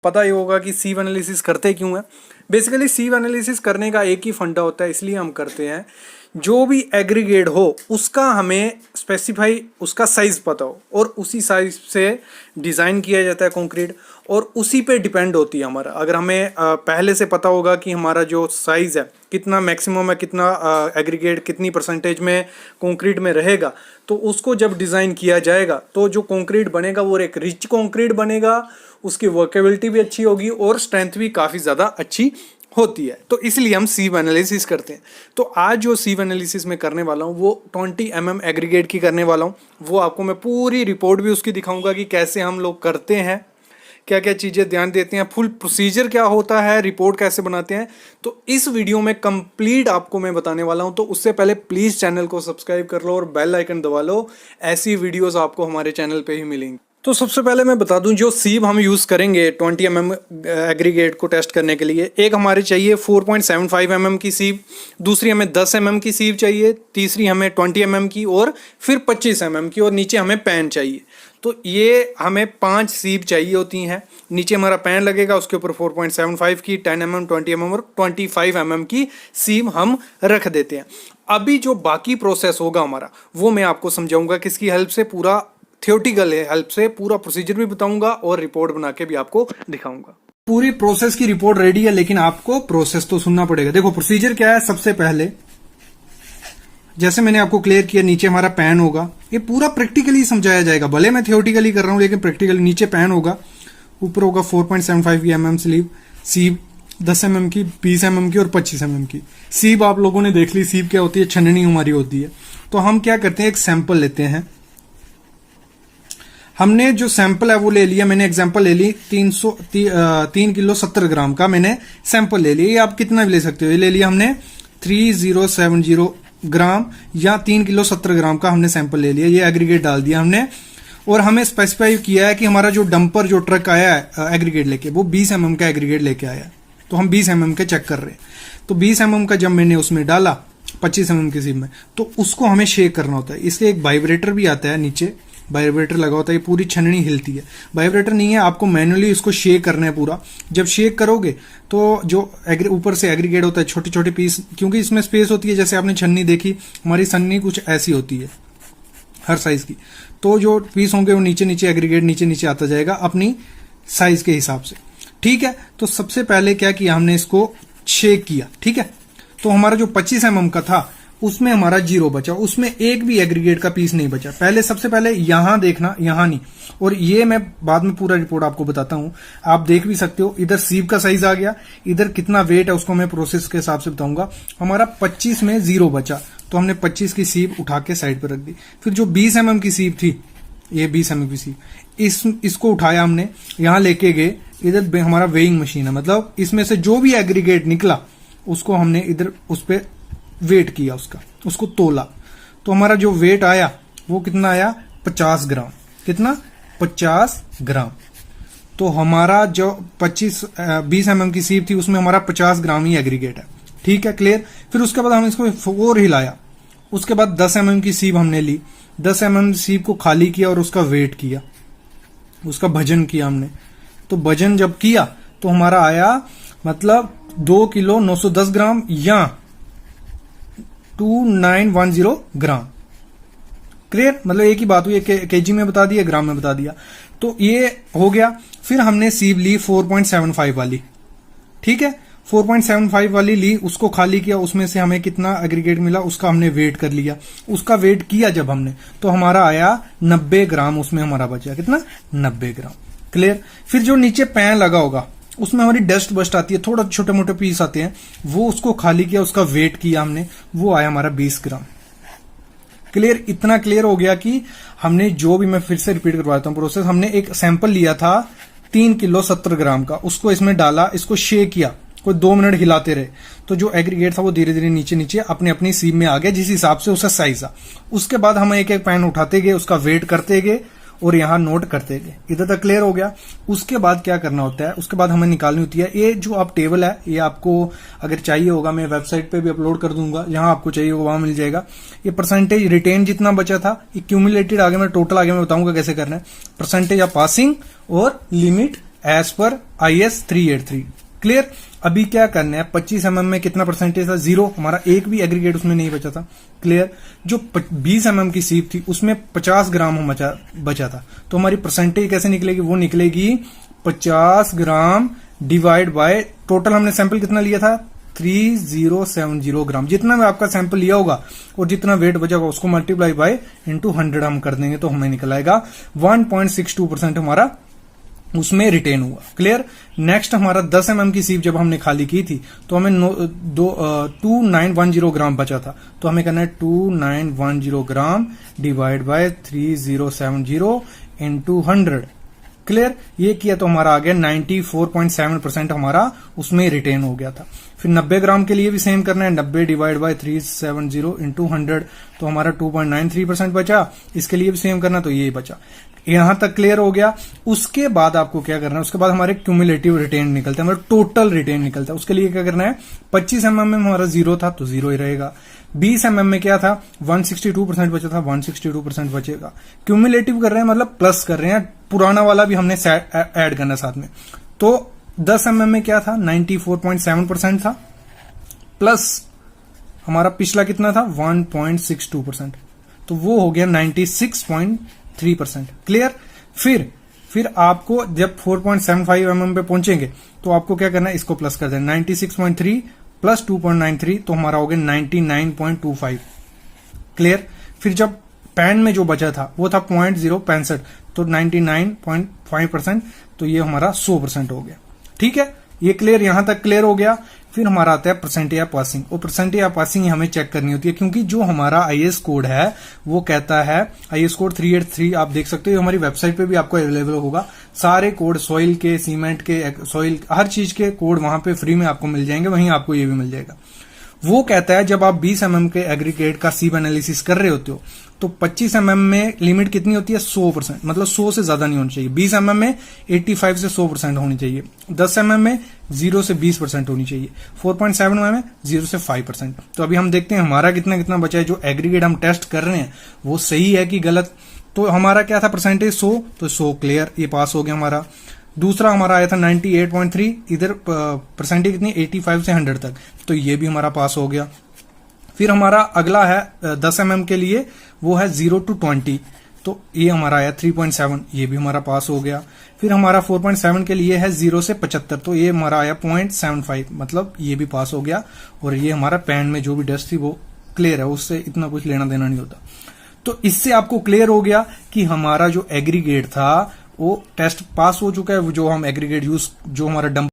पता ही होगा कि सीव एनालिसिस करते क्यों है। बेसिकली सीव एनालिसिस करने का एक ही फंडा होता है, इसलिए हम करते हैं जो भी एग्रीगेट हो उसका हमें स्पेसिफाई उसका साइज पता हो और उसी साइज से डिज़ाइन किया जाता है कंक्रीट, और उसी पे डिपेंड होती है हमारा। अगर हमें पहले से पता होगा कि हमारा जो साइज़ है कितना मैक्सिमम है, कितना एग्रीगेट कितनी परसेंटेज में कंक्रीट में रहेगा, तो उसको जब डिज़ाइन किया जाएगा तो जो कंक्रीट बनेगा वो एक रिच कंक्रीट बनेगा, उसकी वर्केबिलिटी भी अच्छी होगी और स्ट्रेंथ भी काफ़ी ज़्यादा अच्छी होती है। तो इसलिए हम सीव एनालिसिस करते हैं। तो आज जो सीव एनालिसिस में करने वाला हूँ वो 20 mm एग्रीगेट की करने वाला हूँ। वो आपको मैं पूरी रिपोर्ट भी उसकी दिखाऊंगा कि कैसे हम लोग करते हैं, क्या क्या चीज़ें ध्यान देते हैं, फुल प्रोसीजर क्या होता है, रिपोर्ट कैसे बनाते हैं। तो इस वीडियो में कंप्लीट आपको मैं बताने वाला हूं। तो उससे पहले प्लीज़ चैनल को सब्सक्राइब कर लो और बेल आइकन दबा लो, ऐसी वीडियोस आपको हमारे चैनल पे ही मिलेंगी। तो सबसे पहले मैं बता दूं, जो सीव हम यूज़ करेंगे 20 mm एग्रीगेट को टेस्ट करने के लिए, एक हमारे चाहिए 4.75 mm की सीव, दूसरी हमें 10 mm की सीव चाहिए, तीसरी हमें 20 mm की, और फिर 25 mm की, और नीचे हमें पैन चाहिए। तो ये हमें 5 सीव चाहिए होती हैं। नीचे हमारा पैन लगेगा, उसके ऊपर 4.75 की, 10 mm, 20 mm और 25 mm की सीव हम रख देते हैं। अभी जो बाकी प्रोसेस होगा हमारा वो मैं आपको समझाऊंगा किसकी हेल्प से, पूरा थियोटिकल हेल्प से पूरा प्रोसीजर भी बताऊंगा और रिपोर्ट बना के भी आपको दिखाऊंगा। पूरी प्रोसेस की रिपोर्ट रेडी है, लेकिन आपको प्रोसेस तो सुनना पड़ेगा। देखो प्रोसीजर क्या है। सबसे पहले जैसे मैंने आपको क्लियर किया, नीचे हमारा पैन होगा, ये पूरा प्रैक्टिकली समझाया जाएगा, भले मैं थियोटिकली कर रहा हूं लेकिन प्रैक्टिकली। नीचे पैन होगा, ऊपर होगा 4.75 mm सीव 10 mm की, 20 mm की और 25 mm की सीव। आप लोगों ने देख ली सीव क्या होती है, छननी हमारी होती है। तो हम क्या करते हैं, एक सैंपल लेते हैं। हमने जो सैंपल है वो ले लिया, मैंने एग्जांपल ले ली 3 किलो 70 ग्राम का मैंने सैंपल ले लिया। ये आप कितना भी ले सकते हो। ये ले लिया हमने 3070 ग्राम या 3 किलो 70 ग्राम का हमने सैंपल ले लिया। ये एग्रीगेट डाल दिया हमने, और हमें स्पेसिफाई किया है कि हमारा जो डंपर जो ट्रक आया है एग्रीगेट लेके, वो 20 mm का एग्रीगेट लेके आया है। तो हम 20 mm के चेक कर रहे हैं। तो 20 mm का जब मैंने उसमें डाला 25 mm की सीव में, तो उसको हमें शेक करना होता है। इसलिए एक वाइब्रेटर भी आता है, नीचे वाइब्रेटर लगा होता है, ये पूरी छननी हिलती है। वाइब्रेटर नहीं है, आपको मैनुअली इसको शेक करना है पूरा। जब शेक करोगे तो जो ऊपर से एग्रीगेट होता है, छोटे छोटे पीस, क्योंकि इसमें स्पेस होती है, जैसे आपने छन्नी देखी, हमारी छन्नी कुछ ऐसी होती है हर साइज की। तो जो पीस होंगे वो नीचे नीचे एग्रीगेट नीचे नीचे आता जाएगा अपनी साइज के हिसाब से। ठीक है। तो सबसे पहले क्या किया, हमने इसको शेक किया। ठीक है। तो हमारा जो 25 mm का था उसमें हमारा 0 बचा, उसमें एक भी एग्रीगेट का पीस नहीं बचा। पहले सबसे पहले यहां देखना, यहां नहीं, और ये मैं बाद में पूरा रिपोर्ट आपको बताता हूं, आप देख भी सकते हो। इधर सीव का साइज आ गया, इधर कितना वेट है उसको मैं प्रोसेस के हिसाब से बताऊंगा। हमारा 25 में 0 बचा, तो हमने 25 की सीव उठा के साइड पर रख दी। फिर जो 20 mm की सीव थी, ये 20 mm की सीव, इसको उठाया हमने, यहां लेके गए। इधर हमारा वेइंग मशीन है, मतलब इसमें से जो भी एग्रीगेट निकला उसको हमने इधर उस पर वेट किया, उसको तोला। तो हमारा जो वेट आया वो कितना आया, 50 ग्राम। कितना, 50 ग्राम। तो हमारा जो 20 mm की सीव थी उसमें हमारा 50 ग्राम ही एग्रीगेट है। ठीक है, क्लियर। फिर उसके बाद हम इसको और हिलाया। उसके बाद 10 mm की सीव हमने ली, 10 mm सीव को खाली किया और उसका वेट किया, उसका वजन किया हमने। तो वजन जब किया तो हमारा आया मतलब 2 किलो 910 ग्राम या 2910 ग्राम। क्लियर, मतलब एक ही बात हुई, केजी में बता दिया, ग्राम में बता दिया। तो ये हो गया। फिर हमने सीव ली 4.75 वाली। ठीक है, 4.75 वाली ली, उसको खाली किया, उसमें से हमें कितना एग्रीगेट मिला उसका हमने वेट कर लिया। उसका वेट किया जब हमने, तो हमारा आया 90 ग्राम, उसमें हमारा बचा कितना, 90 ग्राम। क्लियर। फिर जो नीचे पैन लगा होगा उसमें हमारी डस्ट बस्ट आती है, थोड़ा छोटे मोटे पीस आते हैं, वो उसको खाली किया, उसका वेट किया हमने, वो आया हमारा 20 ग्राम। क्लियर, इतना क्लियर हो गया कि हमने जो भी, मैं फिर से रिपीट करवाता हूं प्रोसेस। हमने एक सैंपल लिया था 3 किलो 70 ग्राम का, उसको इसमें डाला, इसको शेक किया, कोई 2 मिनट हिलाते रहे, तो जो एग्रीगेट था वो धीरे धीरे नीचे नीचे अपनी अपनी सीव में आ गया, जिस हिसाब से उसका साइज था। उसके बाद हम एक एक पैन उठाते गए, उसका वेट करते गए और यहां नोट करते गए। इधर तक क्लियर हो गया। उसके बाद क्या करना होता है, उसके बाद हमें निकालनी होती है ये जो आप टेबल है, ये आपको अगर चाहिए होगा मैं वेबसाइट पे भी अपलोड कर दूंगा, जहां आपको चाहिए होगा वहां मिल जाएगा। ये परसेंटेज रिटेन जितना बचा था, ये क्यूमुलेटेड आगे मैं टोटल आगे मैं बताऊंगा कैसे करना है, परसेंटेज ऑफ पासिंग और limit as per IS 383। Clear. अभी क्या करना है, 25 mm में कितना परसेंटेज था, 0, हमारा एक भी एग्रीगेट उसमें नहीं बचा था। क्लियर। जो 20 mm की सीप थी उसमें 50 ग्राम बचा था, तो हमारी परसेंटेज कैसे निकलेगी, वो निकलेगी 50 ग्राम डिवाइड बाय टोटल हमने सैंपल कितना लिया था, 3070 ग्राम। जितना भी आपका सैंपल लिया होगा और जितना वेट बचा होगा उसको मल्टीप्लाई बाय इंटू 100 हम कर देंगे, तो हमें निकल आएगा 1.62% हमारा उसमें रिटेन हुआ। क्लियर। नेक्स्ट हमारा 10 mm की सीप जब हमने खाली की थी तो हमें 2910 ग्राम बचा था, तो हमें करना है 2910 gram divide by 3070 into 100। Clear. ये किया तो हमारा आ गया 94.7% हमारा उसमें रिटेन हो गया था। फिर 90 ग्राम के लिए भी सेम करना है, 90 डिवाइड बाय 370 इंटू 100, तो हमारा 2.93% बचा। इसके लिए भी सेम करना, तो ये बचा। यहां तक क्लियर हो गया। उसके बाद आपको क्या करना है, उसके बाद हमारे क्यूमुलेटिव रिटेन निकलता है, हमारा टोटल रिटेन निकलता है। उसके लिए क्या करना है, 25 mm में हमारा 0 था तो 0 ही रहेगा। 20 mm में क्या था, 162% बचा था, 162% बचेगा। क्यूमुलेटिव कर रहे हैं मतलब प्लस कर रहे हैं, पुराना वाला भी हमने ऐड करना साथ में। तो 10 mm में क्या था, 94.7% था, प्लस हमारा पिछला कितना था, 1.62%, तो वो हो गया 96.3%। क्लियर। फिर आपको जब 4.75 mm पे पहुंचेंगे तो आपको क्या करना है, इसको प्लस कर देना, 96.3 प्लस 2.93, तो हमारा हो गया 99.25। क्लियर। फिर जब पैन में जो बचा था वो था 0.65, तो 99.5%, तो ये हमारा 100% हो गया। ठीक है, ये क्लियर, यहां तक क्लियर हो गया। फिर हमारा आता है परसेंटेज ऑफ पासिंग, और परसेंटेज ऑफ पासिंग हमें चेक करनी होती है, क्योंकि जो हमारा IS कोड है वो कहता है, IS कोड 383 आप देख सकते हो, हमारी वेबसाइट पे भी आपको अवेलेबल होगा। सारे कोड, सॉइल के, सीमेंट के, सॉइल, हर चीज के कोड वहां पे फ्री में आपको मिल जाएंगे, वहीं आपको ये भी मिल जाएगा। वो कहता है जब आप 20 mm के एग्रीगेट का सीब एनालिसिस कर रहे होते हो तो 25 mm में लिमिट कितनी होती है, 100%, मतलब 100 से ज्यादा नहीं होनी चाहिए। 20 mm में 85 से 100% होनी चाहिए। 10 mm में 0 से 20% होनी चाहिए। 4.7 mm में 0 से 5%। तो अभी हम देखते हैं हमारा कितना कितना बचा है। जो एग्रीगेट हम टेस्ट कर रहे हैं वो सही है कि गलत। तो हमारा क्या था परसेंटेज 100, तो 100 क्लियर, ये पास हो गया हमारा। दूसरा हमारा आया था 98.3, इधर परसेंटेज कितनी, 85 से 100 तक, तो ये भी हमारा पास हो गया। फिर हमारा अगला है 10 mm के लिए, वो है 0 to 20, तो ये हमारा आया 3.7, ये भी हमारा पास हो गया। फिर हमारा 4.7 के लिए है 0 से 75, तो ये हमारा आया 0.75, मतलब ये भी पास हो गया। और ये हमारा पैन में जो भी डस्ट थी वो क्लियर है, उससे इतना कुछ लेना देना नहीं होता। तो इससे आपको क्लियर हो गया कि हमारा जो एग्रीगेट था वो टेस्ट पास हो चुका है। जो हम एग्रीगेट यूज, जो हमारा डंप